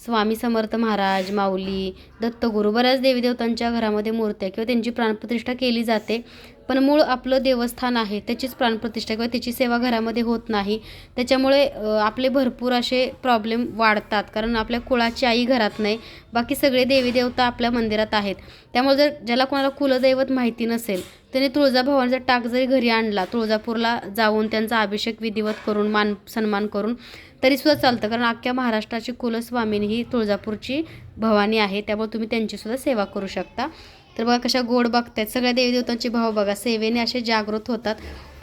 स्वामी समर्थ महाराज, माऊली, दत्तगुरू, बऱ्याच देवीदेवतांच्या घरामध्ये मूर्त्या किंवा त्यांची प्राणप्रतिष्ठा केली जाते. पण मूळ आपलं देवस्थान आहे त्याचीच प्राणप्रतिष्ठा किंवा त्याची सेवा घरामध्ये होत नाही. त्याच्यामुळे आपले भरपूर असे प्रॉब्लेम वाढतात, कारण आपल्या कुळाची आई घरात नाही, बाकी सगळे देवीदेवता आपल्या मंदिरात आहेत. त्यामुळे जर ज्याला कोणाला कुलदैवत माहिती नसेल त्याने तुळजाभवानीचा टाक जरी घरी आणला, तुळजापूरला जाऊन त्यांचा अभिषेक विधिवत करून मान सन्मान करून तरीसुद्धा चालतं, कारण अख्ख्या महाराष्ट्राची कुलस्वामिनी ही तुळजापूरची भवानी आहे. त्यामुळे तुम्ही त्यांचीसुद्धा सेवा करू शकता. तर बघा कशा गोड बघतायत, सगळ्या देवीदेवतांचे भाव बघा सेवेने असे जागृत होतात.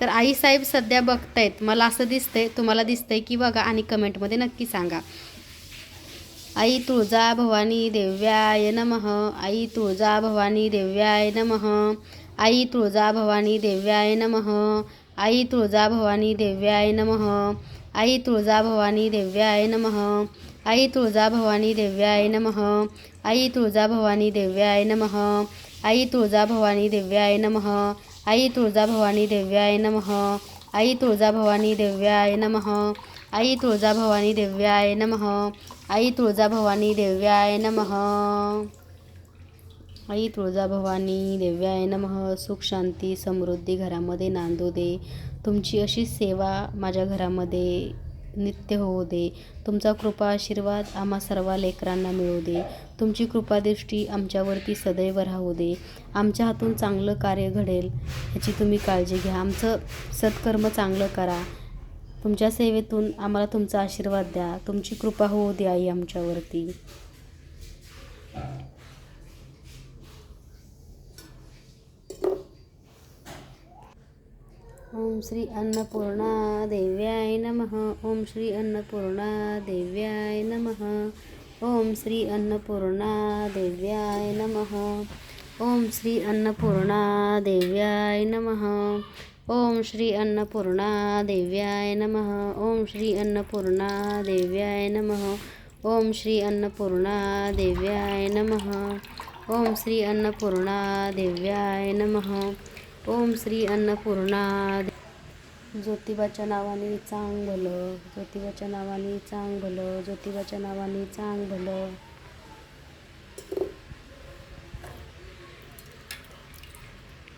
तर आईसाहेब सध्या बघतायत, मला असं दिसतंय, तुम्हाला दिसतंय की बघा, आणि कमेंटमध्ये नक्की सांगा. आई तुळजा भवानी देव्याय नमः, आई तुळजा भवानी देव्याय नमः, आई तुळजा भवानी देव्याय नमः, आई तुळजा भवानी देव्याय नमः, आई तुळजा भवानी देव्याय नमः, आई तुळजा भवानी देव्याय नमः, आई तुळजा भवानी देव्याय नमः, आई तुळजा भवानी देव्याय नमः, आई तुळजा भवानी देव्याय नमः, आई तुळजा भवानी देव्याय नमः, आई तुळजा भवानी देव्याय नमः, आई तुळजा भवानी देव्याय नमः, आई तुळजा भवानी देव्याय नमः. सुख शांती समृद्धी घरामध्ये नांदू दे. तुमची अशी सेवा माझ्या घरामध्ये नित्य होऊ दे. तुमचा कृपा आशीर्वाद आम्हा सर्व लेकरांना मिळू दे. तुमची कृपादृष्टी आमच्यावरती सदैव राहू दे. आमच्या हातून चांगलं कार्य घडेल ह्याची तुम्ही काळजी घ्या. आमचं सत्कर्म चांगलं करा. तुमच्या सेवेतून आम्हाला तुमचा आशीर्वाद द्या. तुमची कृपा होऊ दे आई आमच्यावरती. ओम श्री अन्नपूर्णा देव्याय नमः, ओम श्री अन्नपूर्णा देव्याय नमः, ओम श्री अन्नपूर्णा देव्याय नमः, ओम श्री अन्नपूर्णा देव्याय नमः, ओम श्री अन्नपूर्णा देव्याय नमः, ओम श्री अन्नपूर्णा देव्याय नमः, ओम श्री अन्नपूर्णा देव्याय नमः, ओम श्री अन्नपूर्णा देव्याय नमः, ओम श्री अन्नपूर्णा. ज्योतिबाच्या नावाने चांग भलं, ज्योतिबाच्या नावाने चांग भलं, ज्योतिबाच्या नावाने चांग भलं.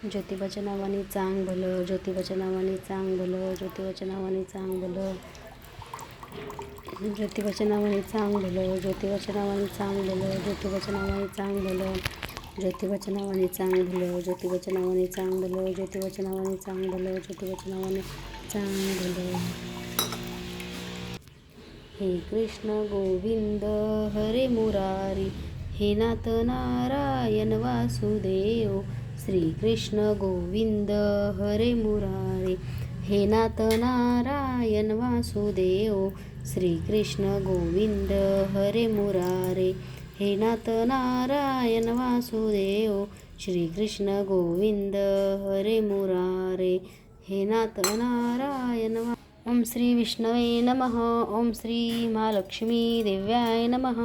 ज्योतिबाच्या नावाने चांग भलं, ज्योतिबाच्या नावाने चांग भलं, ज्योतिबाच्या नावाने चांग भलं, ज्योतिबाच्या नावाने चांग भलं, ज्योतिबाच्या नावाने चांग भलं, ज्योतिबाच्या नावाने चांग भलं, ज्योतिबाच्या नावाने चांग भलं, ज्योतिबाच्या नावाने चांग भलं, ज्योतिबाच्या नावाने चांग भलं, ज्योतिबाच्या नावाने चांग भलं. हे कृष्ण गोविंद हरे मुरारी, हे नाथ नारायण वासुदेव. श्री कृष्ण गोविंद हरे मुरारी, हे नाथ नारायण वासुदेव. श्री कृष्ण गोविंद हरे मुरारी, हे नाथ नारायण वासुदेव. श्री कृष्ण गोविंद हरे मुरारे, हे नाथ नारायण ओम श्री विष्णवे नमः, ओम श्री महालक्ष्मी देव्याय नमः,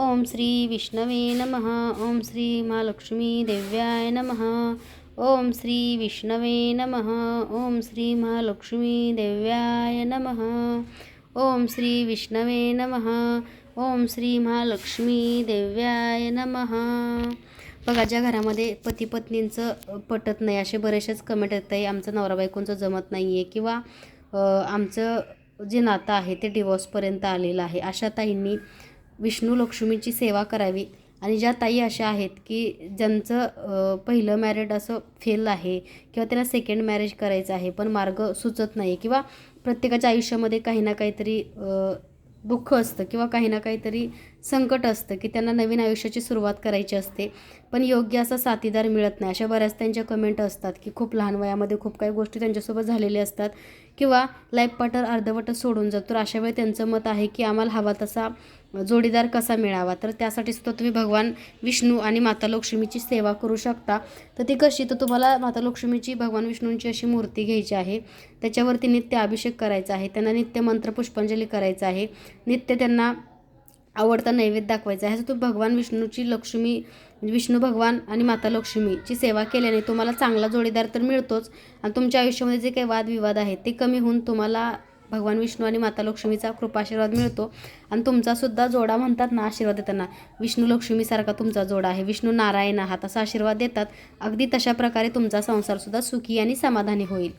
ओम श्री विष्णवे नमः, ओम श्री महालक्ष्मी देव्याय नमः, ओम श्री विष्णवे नमः, ओम श्री महालक्ष्मी देव्याय नमः, ओम श्री विष्णवे नमः, ओम श्री महालक्ष्मी देव्याय नमः. बघा, ज्या घरामध्ये पती पत्नींचं पटत नाही असे बरेचसेच कमेंट येत आहे, आमचं नवरा बायकोंचं जमत नाही आहे किंवा आमचं जे नातं आहे ते डिवोर्सपर्यंत आलेलं आहे, अशा ताईंनी विष्णू लक्ष्मीची सेवा करावी. आणि ज्या ताई अशा आहेत की ज्यांचं पहिलं मॅरिड असं फेल आहे किंवा त्यांना सेकंड मॅरेज करायचं आहे पण मार्ग सुचत नाही, किंवा प्रत्येकाच्या आयुष्यामध्ये काही ना काहीतरी दुःख असतं किंवा काही ना काहीतरी संकट असतं की त्यांना नवीन आयुष्याची सुरुवात करायची असते पण योग्य असा साथीदार मिळत नाही. अशा बऱ्याच त्यांच्या कमेंट असतात की खूप लहान वयामध्ये खूप काही गोष्टी त्यांच्यासोबत झालेल्या असतात किंवा लाईफ पार्टनर अर्धवटच सोडून जातो. तर अशा वेळी त्यांचं मत आहे की आम्हाला हवा तसा जोडीदार कसा मिळावा. तर त्यासाठी सुद्धा तुम्ही भगवान विष्णू आणि माता लक्ष्मीची सेवा करू शकता. तर ती कशी, तर तुम्हाला माता लक्ष्मीची भगवान विष्णूंची अशी मूर्ती घ्यायची आहे, त्याच्यावरती नित्य अभिषेक करायचा आहे, त्यांना नित्य मंत्र पुष्पांजली करायचं आहे, नित्य त्यांना आवडता नैवेद्य दाखवायचा आहे. असं तुम्ही भगवान विष्णूची लक्ष्मी विष्णू भगवान आणि माता लक्ष्मीची सेवा केल्याने तुम्हाला चांगला जोडीदार तर मिळतोच आणि तुमच्या आयुष्यामध्ये जे काही वादविवाद आहेत ते कमी होऊन तुम्हाला भगवान विष्णू आणि माता लक्ष्मीचा कृपाशीर्वाद मिळतो. आणि तुमचासुद्धा जोडा म्हणतात ना, आशीर्वाद देताना विष्णू लक्ष्मीसारखा तुमचा जोडा आहे, विष्णू नारायण आहात असा आशीर्वाद देतात. अगदी तशा प्रकारे तुमचा संसारसुद्धा सुखी आणि समाधानी होईल.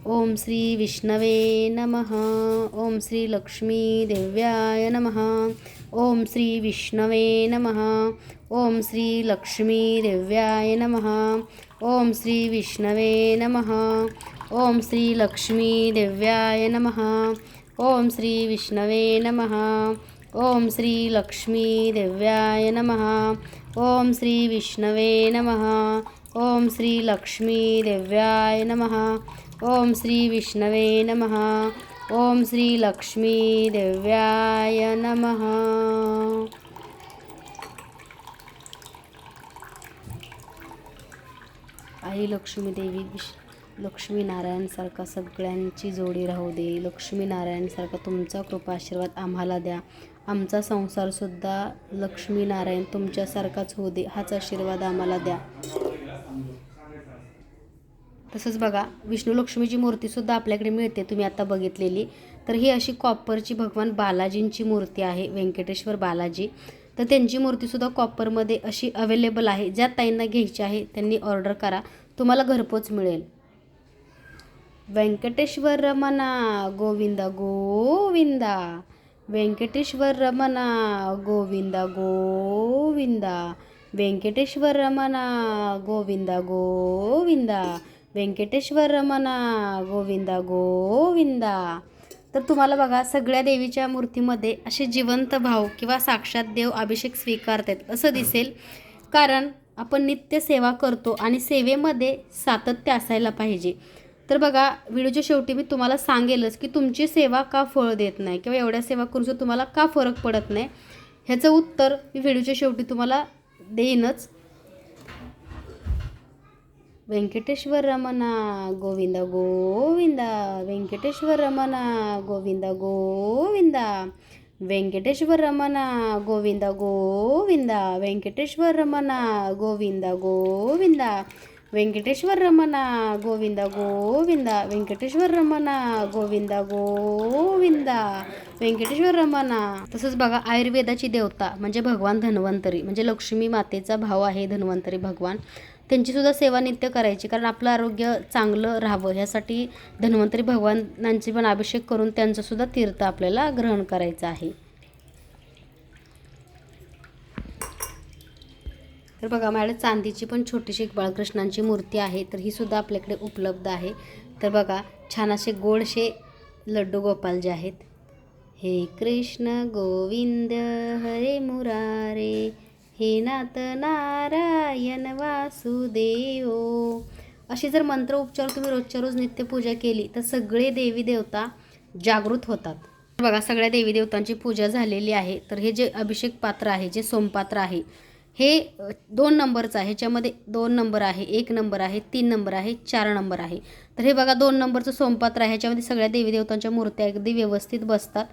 ओम श्री विष्णवे नमः. ओम श्री लक्ष्मी देव्याय नमः. ओम श्री विष्णवे नमः. ओम श्री लक्ष्मी देव्याय नमः. ओम श्री विष्णवे नमः. ओम श्री लक्ष्मी देव्याय नमः. ओम श्री विष्णवे नमः. ओम श्री लक्ष्मी देव्याय नमः. ओम श्री विष्णवे नमः. ओम श्री लक्ष्मी देव्याय नमः. ओम श्री विष्णवे नमः. ओम श्री लक्ष्मी देव्याय नमः. आई लक्ष्मी देवी लक्ष्मीनारायणसारखा सगळ्यांची जोडी राहू दे. लक्ष्मीनारायणसारखा तुमचा कृपा आशीर्वाद आम्हाला द्या. आमचा संसारसुद्धा लक्ष्मीनारायण तुमच्यासारखाच होऊ दे, हाच आशीर्वाद आम्हाला द्या. तसंच बघा, विष्णू लक्ष्मीची मूर्तीसुद्धा आपल्याकडे मिळते, तुम्ही आता बघितलेली. तर ही अशी कॉपरची भगवान बालाजींची मूर्ती आहे, व्यंकटेश्वर बालाजी. तर त्यांची मूर्तीसुद्धा कॉपरमध्ये अशी अवेलेबल आहे. ज्या ताईंना घ्यायची आहे त्यांनी ऑर्डर करा, तुम्हाला घरपोच मिळेल. व्यंकटेश्वर रमणा गोविंदा गोविंदा. व्यंकटेश्वर रमणा गोविंदा गोविंदा. व्यंकटेश्वर रमणा गोविंदा गोविंदा. व्यंकटेश्वर रमणा गोविंदा गोविंदा. तर तुम्हाला बघा, सगळ्या देवीच्या मूर्तीमध्ये असे जिवंत भाव किंवा साक्षात देव अभिषेक स्वीकारतात असं दिसेल. कारण आपण नित्य सेवा करतो आणि सेवेमध्ये सातत्य असायला पाहिजे. तर बघा, व्हिडिओच्या शेवटी मी तुम्हाला सांगेलच की तुमची सेवा का फळ देत नाही किंवा एवढ्या सेवा करून तुम्हाला का फरक पडत नाही, ह्याचं उत्तर मी व्हिडिओच्या शेवटी तुम्हाला देईनच. व्यंकटेश्वर रमणा गोविंदा गोविंदा. व्यंकटेश्वर रमणा गोविंदा गोविंदा. व्यंकटेश्वर रमणा गोविंदा गोविंदा. व्यंकटेश्वर रमणा गोविंदा गोविंदा. व्यंकटेश्वर रमणा गोविंदा गोविंदा. व्यंकटेश्वर रमणा गोविंदा गोविंदा. व्यंकटेश्वर रमणा. तसंच बघा, आयुर्वेदाची देवता म्हणजे भगवान धन्वंतरी, म्हणजे लक्ष्मी मातेचा भाव आहे धन्वंतरी भगवान. त्यांचीसुद्धा सेवा नित्य करायची, कारण आपलं आरोग्य चांगलं राहावं ह्यासाठी धन्वंतरी भगवानांची पण अभिषेक करून त्यांचंसुद्धा तीर्थ आपल्याला ग्रहण करायचं आहे. तर बघा, माझ्याकडे चांदीची पण छोटीशी एक बाळकृष्णांची मूर्ती आहे, तर ही सुद्धा आपल्याकडे उपलब्ध आहे. तर बघा, छान असे गोडशे लड्डू गोपाल जे आहेत. हे कृष्ण गोविंद हरे मुरारे, हे नाथ नारायण वासुदेव. अशी जर मंत्र उपचार तुम्ही रोजच्या रोज नित्यपूजा केली तर सगळे देवी देवता जागृत होतात. बघा, सगळ्या देवी देवतांची पूजा झालेली आहे. तर हे जे अभिषेक पात्र आहे, जे सोमपात्र आहे, हे 2 नंबरचं आहे. ह्याच्यामध्ये 2 नंबर आहे, 1 नंबर आहे, 3 नंबर आहे, 4 नंबर आहे. तर हे बघा, 2 नंबरचं सोमपात्र आहे. ह्याच्यामध्ये सगळ्या देवी देवतांच्या मूर्त्या अगदी व्यवस्थित बसतात.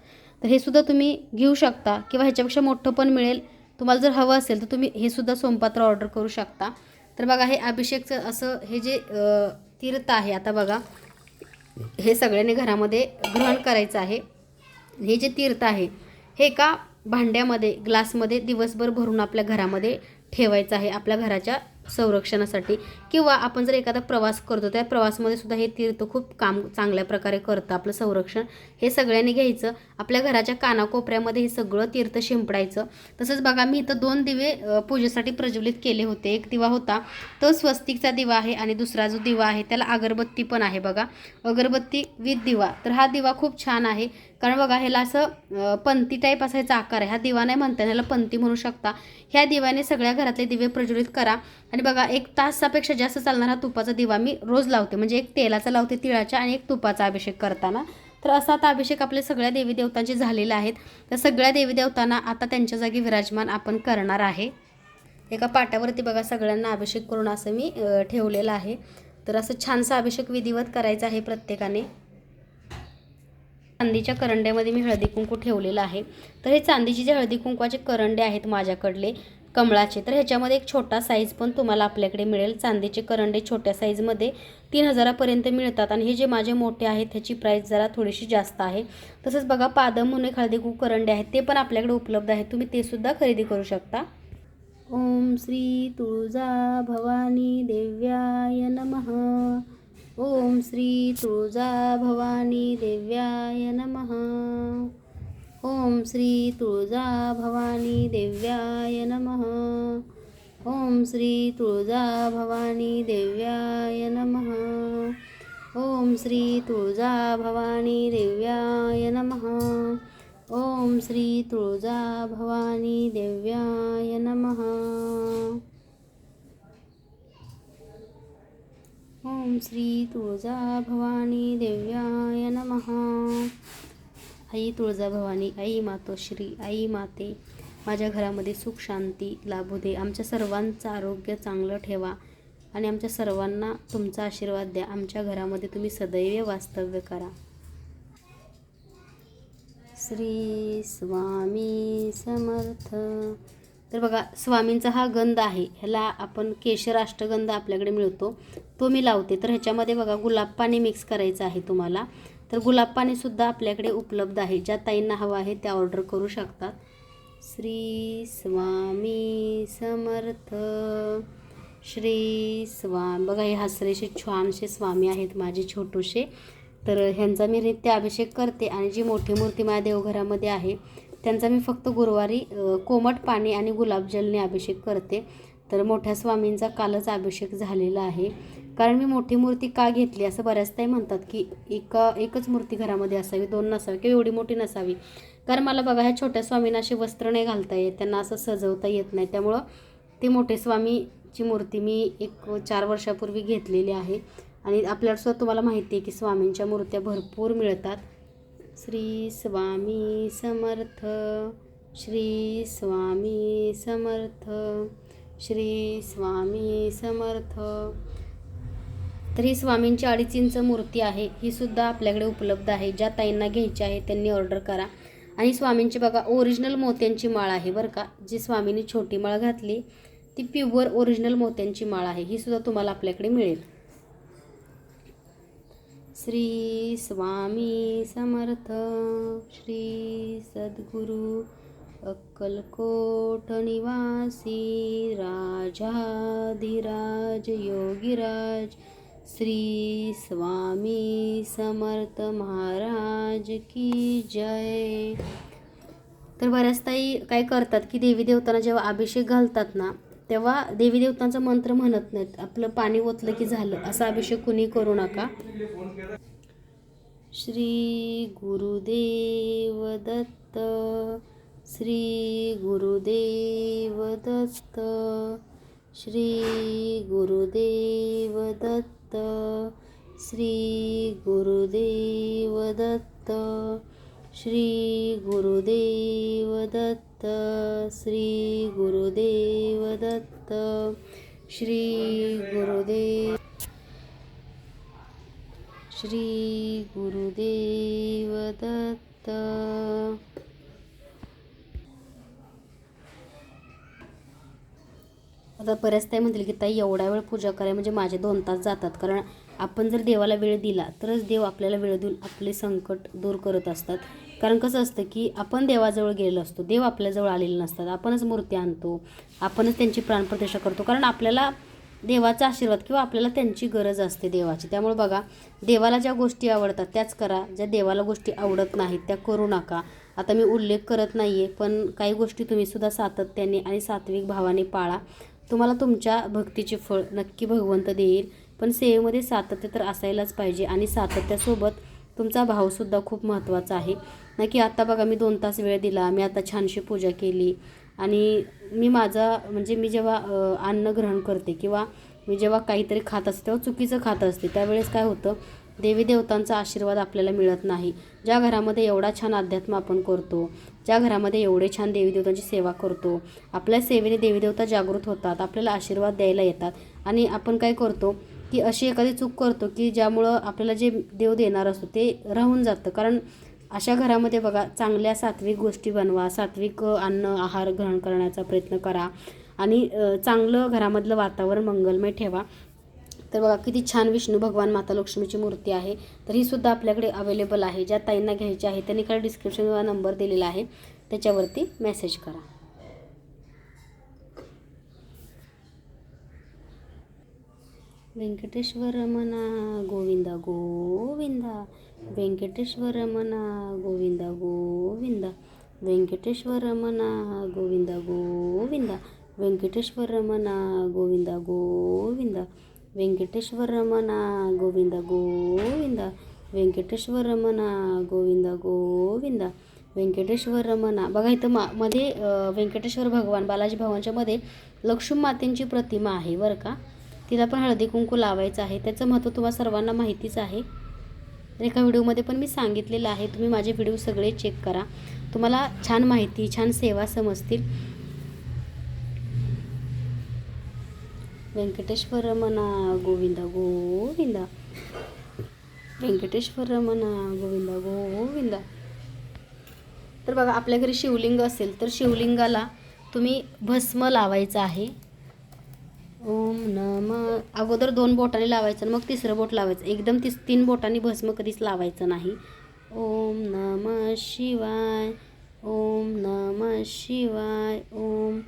तर हे सुद्धा तुम्ही घेऊ शकता किंवा ह्याच्यापेक्षा मोठं पण मिळेल. तुम्हाला जर हवं असेल तर तुम्ही हे सुद्धा सोमपात्र ऑर्डर करू शकता. तर बघा, हे अभिषेकचं असं हे जे तीर्थ आहे, आता बघा, हे सगळ्यांनी घरामध्ये ग्रहण करायचं आहे. हे जे तीर्थ आहे हे एका भांड्यामध्ये, ग्लासमध्ये दिवसभर भरून आपल्या घरामध्ये ठेवायचं आहे, आपल्या घराच्या संरक्षणासाठी. किंवा आपण जर एखादा प्रवास करतो, त्या प्रवासमध्ये सुद्धा हे तीर्थ खूप काम चांगल्या प्रकारे करतं आपलं संरक्षण. हे सगळ्यांनी घ्यायचं, आपल्या घराच्या कानाकोपऱ्यामध्ये हे सगळं तीर्थ शिंपडायचं. तसंच बघा, मी इथं 2 दिवे पूजेसाठी प्रज्वलित केले होते. एक दिवा होता तो स्वस्तिकचा दिवा आहे आणि दुसरा जो दिवा आहे त्याला अगरबत्ती पण आहे. बघा, अगरबत्ती विथ दिवा. तर हा दिवा खूप छान आहे, कारण बघा, ह्याला असं पंती टाईप असायचा आकार आहे. हा दिवा नाही म्हणता, ह्याला पंती म्हणू शकता. ह्या दिव्याने सगळ्या घरातले दिवे प्रज्वलित करा. आणि बघा, 1 तासापेक्षा जास्त चालणारा तुपाचा दिवा मी रोज लावते, म्हणजे एक तेलाचा लावते तिळाच्या आणि एक तुपाचा अभिषेक करताना. तर असा आता अभिषेक आपल्या सगळ्या देवी देवतांचे झालेला आहेत. तर सगळ्या देवी देवतांना आता त्यांच्या जागी विराजमान आपण करणार आहे. एका पाटावरती बघा, सगळ्यांना अभिषेक करून असं मी ठेवलेलं आहे. तर असं छानसा अभिषेक विधिवत करायचा आहे प्रत्येकाने. चांदीच्या करंड्यामध्ये मी हळदी कुंकू ठेवलेलं आहे. तर हे चांदीचे जे हळदी कुंकवाचे करंडे आहेत माझ्याकडले, कमळाचे. तर ह्याच्यामध्ये एक छोटा साईज पण तुम्हाला आपल्याकडे मिळेल. चांदीचे करंडे छोट्या साईजमध्ये 3000पर्यंत मिळतात आणि हे जे माझे मोठे आहेत ह्याची प्राईस जरा थोडीशी जास्त आहे. तसंच बघा पादम म्हणून एक हळदी कुंकू करंडे आहेत, ते पण आपल्याकडे उपलब्ध आहेत, तुम्ही ते सुद्धा खरेदी करू शकता. ओम श्री तुळजा भवानी देव्याय नमः. ओम श्री तुळजा भवानी देव्याय नमः. ओम श्री तुळजा भवानी देव्याय नमः. ओम श्री तुळजा भवानी देव्याय नमः. ओम श्री तुळजा भवानी देव्याय नमः. ओम श्री तुळजा भवानी देव्याय नमः. ओम श्री तुळजा भवानी देव्याय नमः. आई तुळजा भवानी, आई मातोश्री, आई माते, माझ्या घरामध्ये सुख शांती लाभू दे. आमच्या सर्वांचं आरोग्य चांगलं ठेवा आणि आमच्या सर्वांना तुमचा आशीर्वाद द्या. आमच्या घरामध्ये तुम्ही सदैव वास्तव्य करा. श्री स्वामी समर्थ. तर बघा स्वामींचा हा गंध आहे, ह्याला आपण केशर अष्टगंध आपल्याकडे मिळतो, तो मी लावते. तर ह्याच्यामध्ये बघा गुलाब पाणी मिक्स करायचं आहे तुम्हाला. तर गुलाब पाणीसुद्धा आपल्याकडे उपलब्ध आहे, ज्या ताईंना हवं आहे त्या ऑर्डर करू शकतात. श्री स्वामी समर्थ. श्री स्वामी. बघा हे हसरेशे छानसे स्वामी आहेत माझे छोटूशे. तर ह्यांचा मी नित्य अभिषेक करते आणि जी मोठी मूर्ती माझ्या देवघरामध्ये आहे त्यांचा मी फक्त गुरुवारी कोमट पाणी आणि गुलाबजलने अभिषेक करते. तर मोठ्या स्वामींचा कालच अभिषेक झालेला आहे. कारण मी मोठी मूर्ती का घेतली असं बऱ्याचदा म्हणतात की एकच मूर्ती घरामध्ये असावी, 2 नसावी किंवा एवढी मोठी नसावी. कारण मला बघा ह्या छोट्या स्वामींना असे वस्त्र नाही घालता येत, त्यांना असं सजवता येत नाही. त्यामुळं ते मोठे स्वामीची मूर्ती मी 4 वर्षापूर्वी घेतलेली आहे. आणि आपल्यालासुद्धा तुम्हाला माहिती आहे की स्वामींच्या मूर्त्या भरपूर मिळतात. श्री स्वामी समर्थ. श्री स्वामी समर्थ. श्री स्वामी समर्थ. तर ही स्वामींची 2.5 इंच मूर्ती आहे, ही सुद्धा आपल्याकडे उपलब्ध आहे. ज्या ताईंना घ्यायची आहे त्यांनी ऑर्डर करा. आणि स्वामींची बघा ओरिजिनल मोत्यांची माळ आहे बरं का. जी स्वामींनी छोटी माळ घातली ती प्युअर ओरिजिनल मोत्यांची माळ आहे, ही सुद्धा तुम्हाला आपल्याकडे मिळेल. श्री स्वामी समर्थ. श्री सद्गुरू अक्कलकोट निवासी राजाधिराज योगीराज श्री स्वामी समर्थ महाराज की जय. तर बऱ्याच ताई काय करतात की देवी देवतांना जेव्हा अभिषेक घालतात ना तेव्हा देवी देवतांचा मंत्र म्हणत नाहीत, आपलं पाणी ओतलं की झालं, असा अभिषेक कुणी करू नका. श्री गुरुदेव दत्त. श्री गुरुदेव दत्त. श्री गुरुदेव दत्त. श्री गुरुदेव दत्त. श्री गुरुदेव दत्त. श्री गुरुदेव दत्त. श्री गुरुदेव. श्री गुरुदेव दत्त. आता बऱ्याच ताई म्हणतील की ताई एवढा वेळ पूजा कराय म्हणजे माझे 2 तास जातात. कारण आपण जर देवाला वेळ दिला तरच देव आपल्याला वेळ देऊन आपले संकट दूर करत असतात. कारण कसं असतं की आपण देवाजवळ गेलेलो असतो, देव आपल्याजवळ आलेले नसतात, आपणच मूर्ती आणतो, आपणच त्यांची प्राणप्रतिष्ठा करतो. कारण आपल्याला देवाचा आशीर्वाद किंवा आपल्याला त्यांची गरज असते देवाची. त्यामुळे बघा देवाला ज्या गोष्टी आवडतात त्याच करा, ज्या देवाला गोष्टी आवडत नाहीत त्या करू नका. आता मी उल्लेख करत नाही आहे, पण काही गोष्टी तुम्हीसुद्धा सातत्याने आणि सात्विक भावाने पाळा. तुम्हाला तुमच्या भक्तीचे फळ नक्की भगवंत देईल. पण सेवेमध्ये सातत्य तर असायलाच पाहिजे आणि सातत्यासोबत तुमचा भावसुद्धा खूप महत्त्वाचा आहे. ना की आता बघा मी 2 तास वेळ दिला, मी आता छानशी पूजा केली आणि मी माझा म्हणजे मी जेव्हा अन्न ग्रहण करते किंवा मी जेव्हा काहीतरी खात असते तेव्हा चुकीचं खात असते, त्यावेळेस काय होतं देवी देवतांचा आशीर्वाद आपल्याला मिळत नाही. ज्या घरामध्ये एवढा छान अध्यात्म आपण करतो, ज्या घरामध्ये एवढे छान देवी देवतांची सेवा करतो, आपल्या सेवेने देवी देवता जागृत होतात, आपल्याला आशीर्वाद द्यायला येतात. आणि आपण काय करतो की अशी एखादी चूक करतो की ज्यामुळं आपल्याला जे देव देणार असतो ते राहून जातं. कारण अशा घरामध्ये बघा चांगल्या सात्विक गोष्टी बनवा, सात्विक अन्न आहार ग्रहण करण्याचा प्रयत्न करा आणि चांगलं घरामधलं वातावरण मंगलमय ठेवा. तर बघा किती छान विष्णू भगवान माता लक्ष्मीची मूर्ती आहे. तर ही सुद्धा आपल्याकडे अवेलेबल आहे. ज्या ताईंना घ्यायची आहे त्यांनी खाली डिस्क्रिप्शनला नंबर दिलेला आहे, त्याच्यावरती मेसेज करा. व्यंकटेश्वर रमणा गोविंदा गोविंदा, व्यंकटेश्वर रमणा गोविंदा गोविंदा, व्यंकटेश्वर रमणा गोविंदा गोविंदा, व्यंकटेश्वर रमणा गोविंदा गोविंदा, व्यंकटेश्वर रमणा गोविंदा गोविंदा, व्यंकटेश्वर रमणा गोविंदा गोविंदा, व्यंकटेश्वर रमणा. बघा इथं मध्ये व्यंकटेश्वर भगवान बालाजी भगवानच्या मध्ये लक्ष्मी मातेंची प्रतिमा आहे बरं का. तिला पण हळदी कुंकू लावायचं आहे. त्याचं महत्त्व तुम्हाला सर्वांना माहितीच आहे. एका व्हिडिओमध्ये पण मी सांगितलेलं आहे. तुम्ही माझे व्हिडिओ सगळे चेक करा, तुम्हाला छान माहिती छान सेवा समजतील. व्यंकटेश्वर रमणा गोविंदा गोविंदा, व्यंकटेश्वर रमणा गोविंदा गोविंदा. तर बघा आपल्या घरी शिवलिंग असेल तर शिवलिंगाला तुम्ही भस्म लावायचं आहे. ओम नम अगोदर 2 बोटांनी लावायचं, मग 3रं बोट लावायचं. एकदम 3 बोटांनी भस्म कधीच लावायचं नाही. ओम नम शिवाय, ओम नम शिवाय, ओम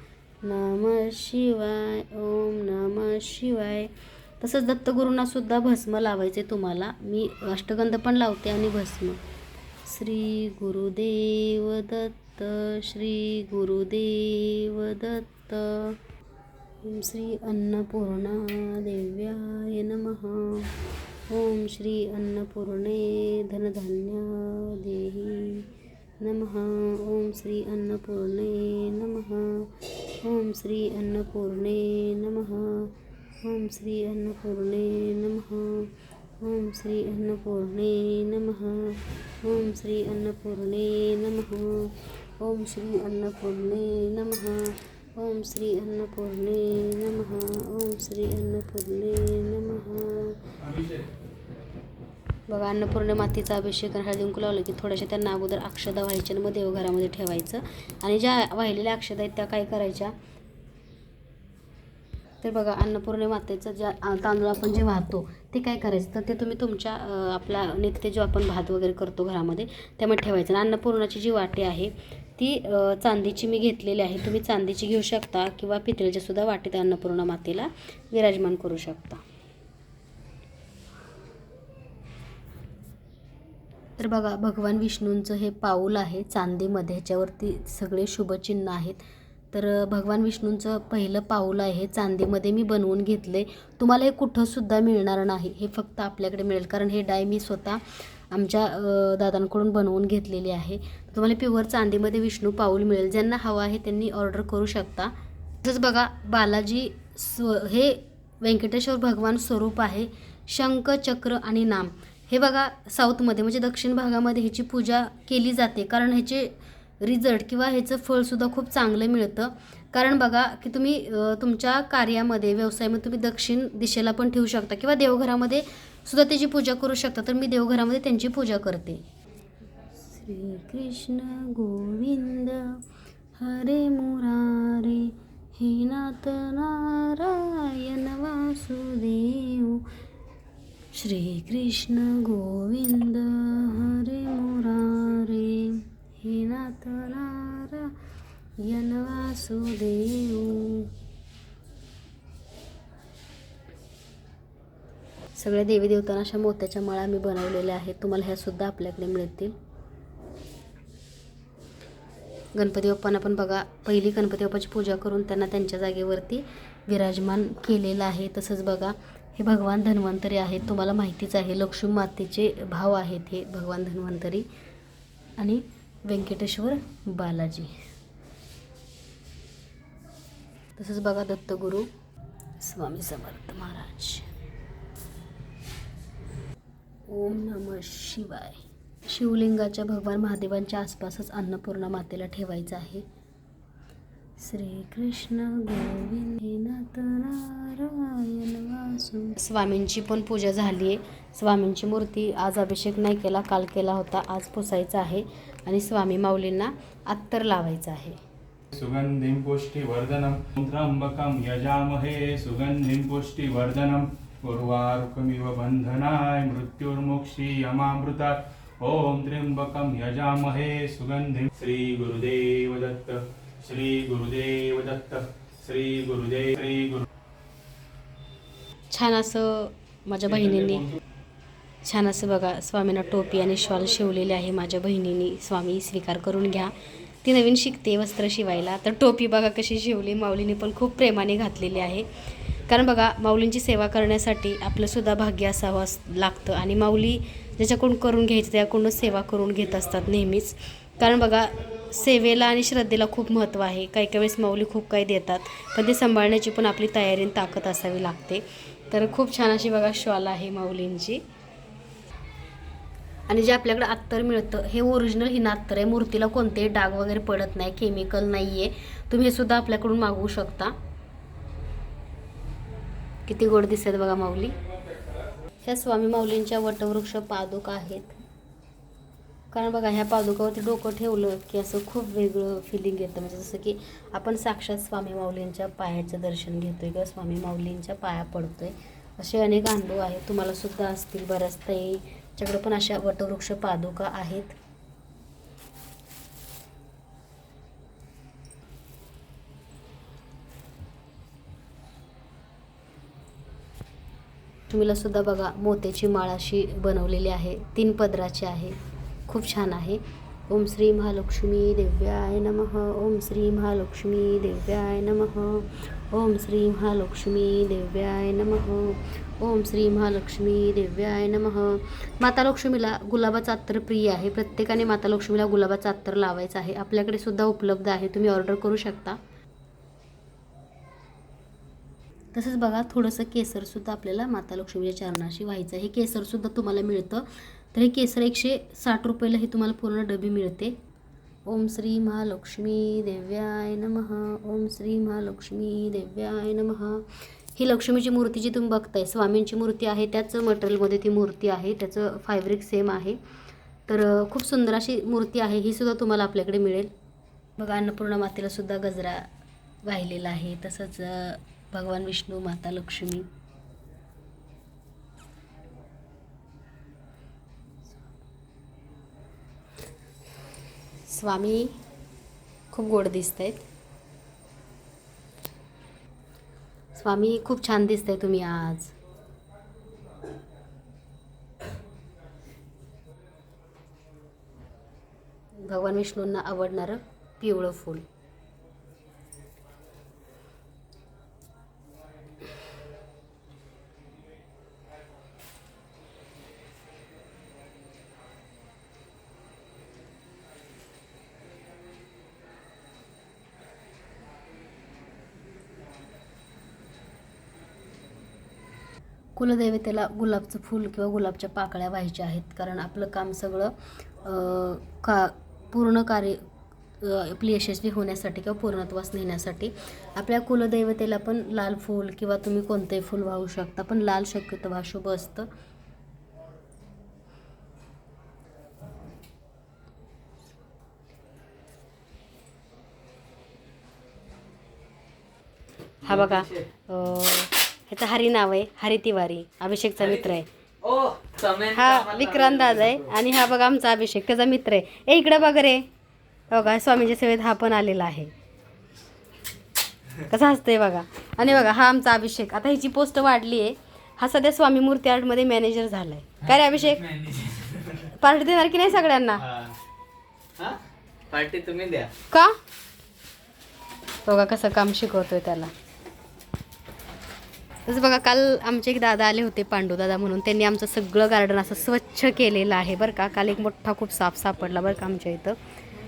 नम शिवाय, ओम नम शिवाय. तसंच दत्तगुरूंना सुद्धा भस्म लावायचे तुम्हाला. मी अष्टगंध पण लावते आणि भस्म. श्री गुरुदेव दत्त, श्री गुरुदेव दत्त. ओम श्री अन्नपूर्णा देव्याय नमः. ओम श्री अन्नपूर्णे धनधान्य देही नमः. ओम श्री अन्नपूर्णे नमः. ओम श्री अन्नपूर्णे नमः. ओम श्री अन्नपूर्णे नमः. ओम श्री अन्नपूर्णे नमः. ओम श्री अन्नपूर्णे नमः. ओम श्री अन्नपूर्णे नमः. ओम श्री अन्नपूर्णे नमः. ओम श्री अन्नपूर्णे नमः. बघा अन्नपूर्णे मातेचा अभिषेक हळदी कुंकू लावलं की थोड्याशा त्यांना अगोदर अक्षदा व्हायच्या आणि मग देवघरामध्ये ठेवायचं. आणि ज्या वाहिलेल्या अक्षदा आहेत त्या काय करायच्या, तर बघा अन्नपूर्णे मातेचं ज्या तांदूळ आपण जे वाहतो ते काय करायचं, तर ते तुम्ही तुमच्या आपला नित्य जो आपण भात वगैरे करतो घरामध्ये त्यामध्ये ठेवायचं. आणि अन्नपूर्णाची जी वाटी आहे ती चांदीची मी घेतलेली आहे. तुम्ही चांदीची घेऊ शकता किंवा पितळेच्या सुद्धा वाटीत अन्नपूर्णा मातेला विराजमान करू शकता. तर बघा भगवान विष्णूंचं हे पाऊल आहे चांदीमध्ये, ह्याच्यावरती सगळे शुभचिन्ह आहेत. तर भगवान विष्णूंचं पहिलं पाऊल आहे चांदीमध्ये मी बनवून घेतले. तुम्हाला हे कुठंसुद्धा मिळणार नाही, हे फक्त आपल्याकडे मिळेल. कारण हे डाय मी स्वतः आमच्या दादांकडून बनवून घेतलेली आहे. तुम्हाला प्युअर चांदीमध्ये विष्णू पाऊल मिळेल. ज्यांना हवं आहे त्यांनी ऑर्डर करू शकता. तसंच बघा बालाजी हे व्यंकटेश्वर भगवान स्वरूप आहे. शंख चक्र आणि नाम हे बघा साऊथमध्ये म्हणजे दक्षिण भागामध्ये ह्याची पूजा केली जाते. कारण ह्याचे रिझल्ट किंवा ह्याचं फळसुद्धा खूप चांगलं मिळतं. कारण बघा की तुम्ही तुमच्या कार्यामध्ये व्यवसायामध्ये तुम्ही दक्षिण दिशेला पण ठेवू शकता किंवा देवघरामध्ये सुद्धा त्याची पूजा करू शकता. तर मी देवघरामध्ये त्यांची पूजा करते. श्री कृष्ण गोविंद हरे मुरारे, हे नाथ नारायण वासुदेव. श्री कृष्ण गोविंद हरे मुरारे, हे नाथ नारायण वासुदेव. सगळ्या देवी देवतांना अशा मोत्याच्या माळा मी बनवलेल्या आहेत. तुम्हाला ह्या सुद्धा आपल्याकडे मिळतील. गणपती बाप्पांना पण बघा पहिली गणपती बाप्पाची पूजा करून त्यांना त्यांच्या जागेवरती विराजमान केलेलं आहे. तसंच बघा हे भगवान धन्वंतरी आहेत. तुम्हाला माहितीच आहे लक्ष्मी मातेचे भाव आहेत हे भगवान धन्वंतरी आणि व्यंकटेश्वर बालाजी. तसंच बघा दत्तगुरू स्वामी समर्थ महाराज. ओम नमः शिवाय. शिवलिंगाच्या भगवान महादेवांच्या आसपासच अन्नपूर्णा मातेला ठेवायचं आहे. श्री कृष्ण गोविंद नाथ नारायण वासु. स्वामींची पण पूजा झाली आहे. स्वामींची मूर्ती आज अभिषेक नाही केला, काल केला होता. आज पुसायचा आहे आणि स्वामी माऊलींना अत्तर लावायचं आहे. सुगंधिं पुष्टिवर्धनम् त्र्यम्बकं यजामहे सुगंधिं पुष्टिवर्धनम् उर्वारुकमिव बन्धनाय मृत्युर्मुक्षीयमामृतात् ॐ त्र्यम्बकं यजामहे सुगंधिं श्री गुरुदेव दत्त श्री गुरुदेव दत्त श्री गुरुदेव श्री गुरु. छान असं माझ्या बहिणींनी छान असं बघा स्वामींना टोपी आणि शॉल शिवलेले आहे माझ्या बहिणींनी. स्वामी स्वीकार करून घ्या. ती नवीन शिकते वस्त्र शिवायला. तर टोपी बघा कशी शिवली. माऊलीने पण खूप प्रेमाने घातलेली आहे. कारण बघा माऊलींची सेवा करण्यासाठी आपलंसुद्धा भाग्य असावं लागतं आणि माऊली ज्याच्याकडून करून घ्यायचं त्याकडूनच सेवा करून घेत असतात नेहमीच. कारण बघा सेवेला आणि श्रद्धेला खूप महत्त्व आहे. काही काही वेळेस माऊली खूप काही देतात पण ते सांभाळण्याची पण आपली तयारी आणि ताकद असावी लागते. तर खूप छान अशी बघा शॉल आहे माऊलींची. आणि जे आपल्याकडे अत्तर मिळतं हे ओरिजिनल हिना अत्तर आहे. मूर्तीला कोणतेही डाग वगैरे पडत नाही, केमिकल नाही आहे. तुम्ही हे सुद्धा आपल्याकडून मागवू शकता. किती गोड दिसत बघा माऊली. ह्या स्वामी माऊलींच्या वटवृक्ष पादुका आहेत. कारण बघा ह्या पादुकावरती डोकं ठेवलं की असं खूप वेगळं फिलिंग येतं. म्हणजे जसं की आपण साक्षात स्वामी माऊलींच्या पायाचं दर्शन घेतोय किंवा स्वामी माऊलींच्या पाया पडतोय. असे अनेक अनुभव आहेत. तुम्हाला सुद्धा असतील बऱ्याच ताईच्याकडे पण अशा वटवृक्ष पादुका आहेत. तुम्हीला सुद्धा बघा मोत्याची माळ अशी बनवलेली आहे. 3 पदराची आहे. खूप छान आहे. ओम श्री महालक्ष्मी देव्याय नमः. ओम श्री महालक्ष्मी देव्याय नमः. ओम श्री महालक्ष्मी देव्याय नमः. ओम श्री महालक्ष्मी देव्याय नमः. माता लक्ष्मीला गुलाबाचा अत्तर प्रिय आहे. प्रत्येकाने माता लक्ष्मीला गुलाबाचा अत्तर लावायचा आहे. आपल्याकडे सुद्धा उपलब्ध आहे. तुम्ही ऑर्डर करू शकता. तसंच बघा थोडंसं केसरसुद्धा आपल्याला माता लक्ष्मीच्या चरणाशी व्हायचं आहे. हे केसरसुद्धा तुम्हाला मिळतं. तर हे केसर 160 रुपयाला ही तुम्हाला पूर्ण डबी मिळते. ओम श्री महालक्ष्मी देव्याय नमः. ओम श्री महालक्ष्मी देव्याय नमः. ही लक्ष्मीची मूर्ती जी तुम्ही बघताय स्वामींची मूर्ती आहे. त्याच मटेरियलमध्ये ती मूर्ती आहे. त्याचं फॅब्रिक सेम आहे. तर खूप सुंदर अशी मूर्ती आहे. ही सुद्धा तुम्हाला आपल्याकडे मिळेल. बघा अन्नपूर्णा मातेला सुद्धा गजरा वाहिलेला आहे. तसंच भगवान विष्णू माता लक्ष्मी. स्वामी खूप गोड दिसत आहेत. स्वामी खूप छान दिसताय तुम्ही आज. भगवान विष्णूंना आवडणारं पिवळं फूल. कुलदैवतेला गुलाबचं फूल किंवा गुलाबच्या पाकळ्या व्हायच्या आहेत. कारण आपलं काम सगळं पूर्ण कार्य आपली यशस्वी होण्यासाठी किंवा पूर्णत्वास नेण्यासाठी आपल्या कुलदैवतेला पण लाल फूल किंवा तुम्ही कोणतेही फूल वाहू शकता. पण लाल शक्यतो शुभ असतं. हा बघा ह्याचं हरी नाव आहे. हरी तिवारी अभिषेकचा मित्र आहे. हा विक्रांत दादा आहे. आणि हा बघा आमचा अभिषेक त्याचा मित्र आहे. इकडे बघ रे. बघा स्वामींच्या सेवेत हा पण आलेला आहे. कसा हसतोय बघा. आणि बघा हा आमचा अभिषेक. आता ह्याची पोस्ट वाढली आहे. हा सध्या स्वामी मूर्ती आर्टमध्ये मॅनेजर झालाय. काय रे अभिषेक पार्टी देणार की नाही सगळ्यांना? पार्टी तुम्ही द्या का? बघा कसं काम शिकवतोय त्याला. तसं बघा काल आमचे एक दादा आले होते पांडुदादा म्हणून. त्यांनी आमचं सगळं गार्डन असं स्वच्छ केलेलं आहे बरं का. काल एक मोठा खूप साफ सापडला बरं का आमच्या इथं.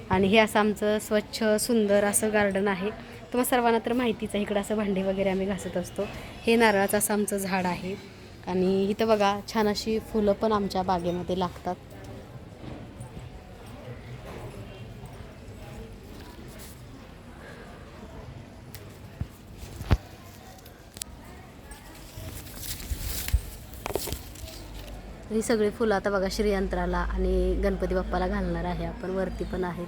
आणि हे असं आमचं स्वच्छ सुंदर असं गार्डन आहे. तुम्हाला सर्वांना तर माहितीच आहे. इकडं असं भांडी वगैरे आम्ही घासत असतो. हे नारळाचं असं आमचं झाड आहे. आणि इथं बघा छान अशी फुलं पण आमच्या बागेमध्ये लागतात. ही सगळी फुलं आता बघा श्रीयंत्राला आणि गणपती बाप्पाला घालणार आहे आपण. वरती पण आहेत.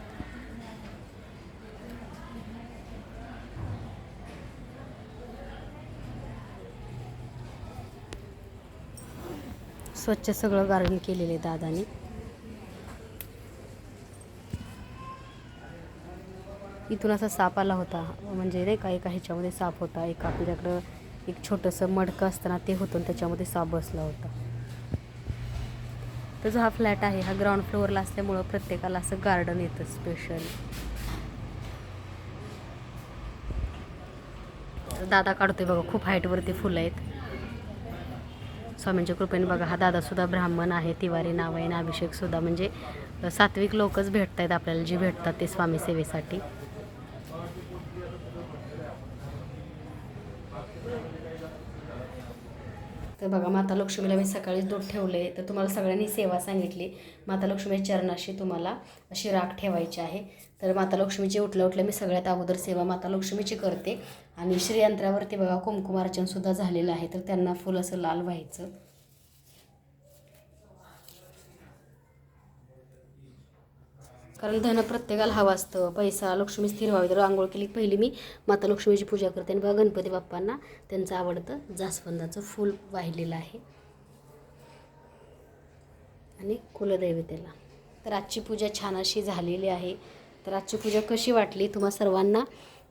स्वच्छ सगळं गार्डन केलेलं आहे दादानी. इथून असा साप आला होता, म्हणजे नाही का एका ह्याच्यामध्ये साप होता, एक आपल्याकडं एक छोटंसं मडकं असताना ते होतं आणि त्याच्यामध्ये साप बसला होता. तर जो हा फ्लॅट आहे हा ग्राउंड फ्लोअरला असल्यामुळं प्रत्येकाला असं गार्डन येतं स्पेशल. दादा काढतोय बघा, खूप हाईटवरती फुलं आहेत. स्वामींच्या कृपेने बघा हा दादासुद्धा ब्राह्मण आहे, तिवारी नाव आहे, आणि अभिषेकसुद्धा, म्हणजे सात्विक लोकच भेटत आहेत आपल्याला, जे भेटतात ते स्वामी सेवेसाठी. तर बघा माता लक्ष्मीला मी सकाळीच दूध ठेवले, तर तुम्हाला सगळ्यांनी सेवा सांगितली. माता लक्ष्मीच्या चरणाशी तुम्हाला अशी राख ठेवायची आहे. तर माता लक्ष्मीची उठल्या मी सगळ्यात अगोदर सेवा माता लक्ष्मीची करते. आणि श्रीयंत्रावरती बघा कुंकुमार्चनसुद्धा झालेलं आहे, तर त्यांना फुल असं लाल व्हायचं. कारण धन प्रत्येकाला हवं असतं, पैसा लक्ष्मी स्थिर व्हावी. तर आंघोळ केली पहिली मी माता लक्ष्मीची पूजा करते. आणि बघा गणपती बाप्पांना त्यांचं आवडतं जास्वंदाचं फूल वाहिलेलं आहे, आणि कुलदैवतेला. तर आजची पूजा छान अशी झालेली आहे. तर आजची पूजा कशी वाटली तुम्हा सर्वांना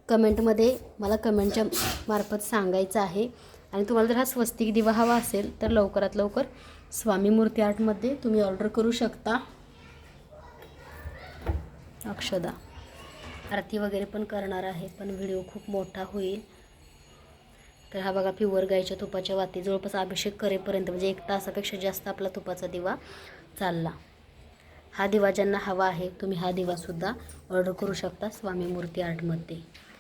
कमेंटमध्ये मला कमेंटच्या मार्फत सांगायचं आहे. आणि तुम्हाला जर हा स्वस्तिक दिवा हवा असेल तर लवकरात लवकर स्वामी मूर्ती आर्टमध्ये तुम्ही ऑर्डर करू शकता. अक्षदा आरती वगैरे पण करणार आहे, पण व्हिडिओ खूप मोठा होईल. तर हा बघा प्युअर गाईच्या तुपाच्या वाती जवळपास अभिषेक करेपर्यंत, म्हणजे 1 तासापेक्षा जास्त आपला तुपाचा दिवा चालला. हा दिवा ज्यांना हवा आहे तुम्ही हा दिवासुद्धा ऑर्डर करू शकता स्वामी मूर्ती आर्टमध्ये.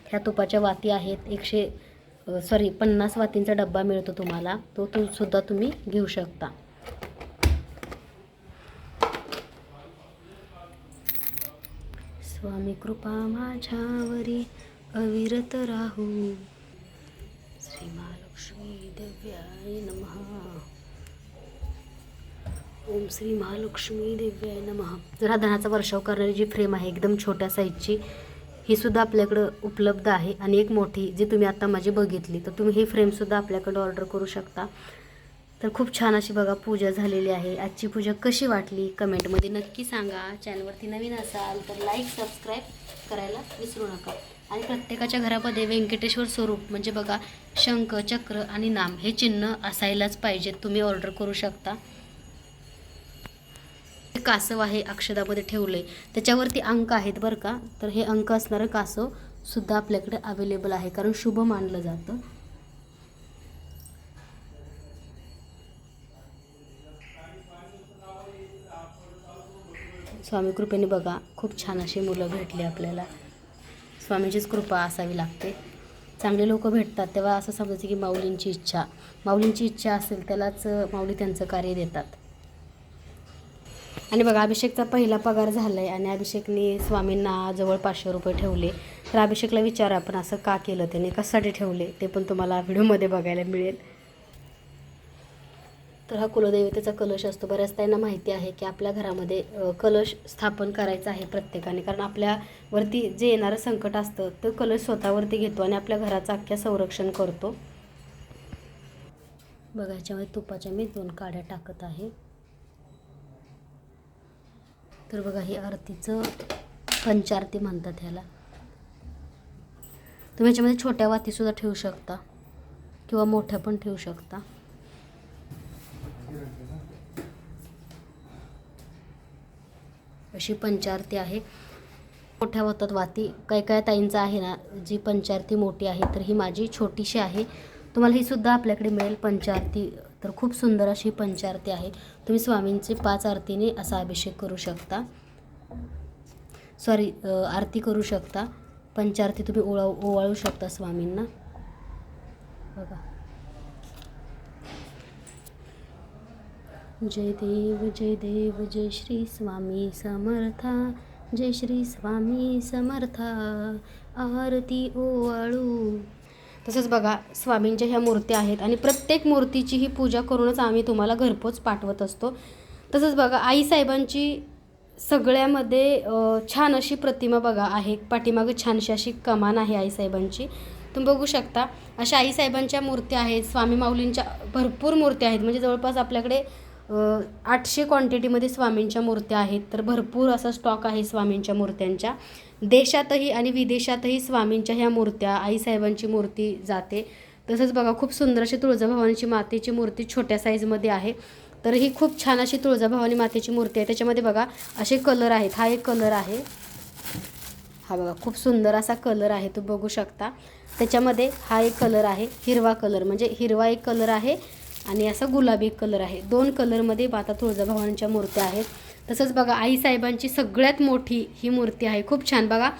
ह्या तुपाच्या वाती आहेत 50 वातींचा डब्बा मिळतो तुम्हाला, तो सुद्धा तुम्ही घेऊ शकता. स्वामी कृपा माझ्यावरी अविरत राहू. श्री महालक्ष्मी दिव्याय नमः. ओम श्री महालक्ष्मी दिव्याय नमः. जर हा धनाचा वर्षाव करणारी जी फ्रेम आहे एकदम छोट्या साईजची, ही सुद्धा आपल्याकडं उपलब्ध आहे. आणि एक मोठी जी तुम्ही आता माझी बघितली, तर तुम्ही ही फ्रेमसुद्धा आपल्याकडं ऑर्डर करू शकता. तर खूप छान अशी बघा पूजा झालेली आहे. आजची पूजा कशी वाटली कमेंटमध्ये नक्की सांगा. चॅनलवरती नवीन असाल तर लाईक सबस्क्राईब करायला विसरू नका. आणि प्रत्येकाच्या घरामध्ये व्यंकटेश्वर स्वरूप म्हणजे बघा शंख चक्र आणि नाम हे चिन्ह असायलाच पाहिजेत. तुम्ही ऑर्डर करू शकता. कासव आहे अक्षदामध्ये ठेवले, त्याच्यावरती अंक आहेत बरं का. तर हे अंक असणारं कासव सुद्धा आपल्याकडे अवेलेबल आहे, कारण शुभ मानलं जातं. स्वामी कृपेने बघा खूप छान अशी मुलं भेटली आपल्याला. स्वामीचीच कृपा असावी लागते. चांगले लोक भेटतात तेव्हा असं समजायचं की माऊलींची इच्छा असेल त्यालाच माऊली त्यांचं कार्य देतात. आणि बघा अभिषेकचा पहिला पगार झाला आहे, आणि अभिषेकने स्वामींना जवळ 500 रुपये ठेवले. तर अभिषेकला विचारा आपण असं का केलं, त्याने कशासाठी ठेवले ते पण तुम्हाला व्हिडिओमध्ये बघायला मिळेल. तर हा कुलदैवतेचा कलश असतो. बऱ्याच त्यांना माहिती आहे की आपल्या घरामध्ये कलश स्थापन करायचा आहे प्रत्येकाने, कारण आपल्यावरती जे येणारं संकट असतं तो कलश स्वतःवरती घेतो आणि आपल्या घराचं अख्ख्या संरक्षण करतो. बघा ह्याच्यामध्ये तुपाच्या मी 2 काड्या टाकत आहे. तर बघा हे आरतीचं पंचारती म्हणतात ह्याला. तुम्ही ह्याच्यामध्ये छोट्या वातीसुद्धा ठेवू शकता किंवा मोठ्या पण ठेवू शकता. अशी पंचारती आहे. मोठ्या होतात वाती. काय ताईंचा आहे ना जी पंचारती मोठी आहे, तर ही माझी छोटीशी आहे. तुम्हाला ही सुद्धा आपल्याकडे मिळेल पंचारती. तर खूप सुंदर अशी पंचारती आहे. तुम्ही स्वामींचे 5 आरतीने असा अभिषेक करू शकता, आरती करू शकता. पंचारती तुम्ही ओवाळू शकता स्वामींना. बघा जय देव जय श्री स्वामी समर्था, जय श्री स्वामी समर्था, आरती ओवाळू. तसंच बघा स्वामींच्या ह्या मूर्त्या आहेत आणि प्रत्येक मूर्तीची ही पूजा करूनच आम्ही तुम्हाला घरपोच पाठवत असतो. तसंच बघा आईसाहेबांची सगळ्यामध्ये छान अशी प्रतिमा बघा आहे. पाठीमागे छानशी अशी कमान आहे आईसाहेबांची, तुम्ही बघू शकता. अशा आईसाहेबांच्या मूर्त्या आहेत. स्वामी माऊलींच्या भरपूर मूर्त्या आहेत, म्हणजे जवळपास आपल्याकडे 800 क्वांटिटीमध्ये स्वामींच्या मूर्त्या आहेत. तर भरपूर असा स्टॉक आहे स्वामींच्या मूर्त्यांच्या. देशातही आणि विदेशातही स्वामींच्या ह्या मूर्त्या, आईसाहेबांची मूर्ती जाते. तसंच बघा खूप सुंदर अशी तुळजाभवानीची मातेची मूर्ती छोट्या साईजमध्ये आहे. तर ही खूप छान अशी तुळजाभवानी मातेची मूर्ती आहे. त्याच्यामध्ये बघा असे कलर आहेत. हा एक कलर आहे, हा बघा खूप सुंदर असा कलर आहे, तो बघू शकता. त्याच्यामध्ये हा एक कलर आहे, हिरवा कलर, म्हणजे हिरवा एक कलर आहे आणि असा गुलाबी एक कलर आहे. 2 कलरमध्ये माता तुळजाभवानीच्या मूर्त्या आहेत. तसंच बघा आईसाहेबांची सगळ्यात मोठी ही मूर्ती आहे. खूप छान बघा,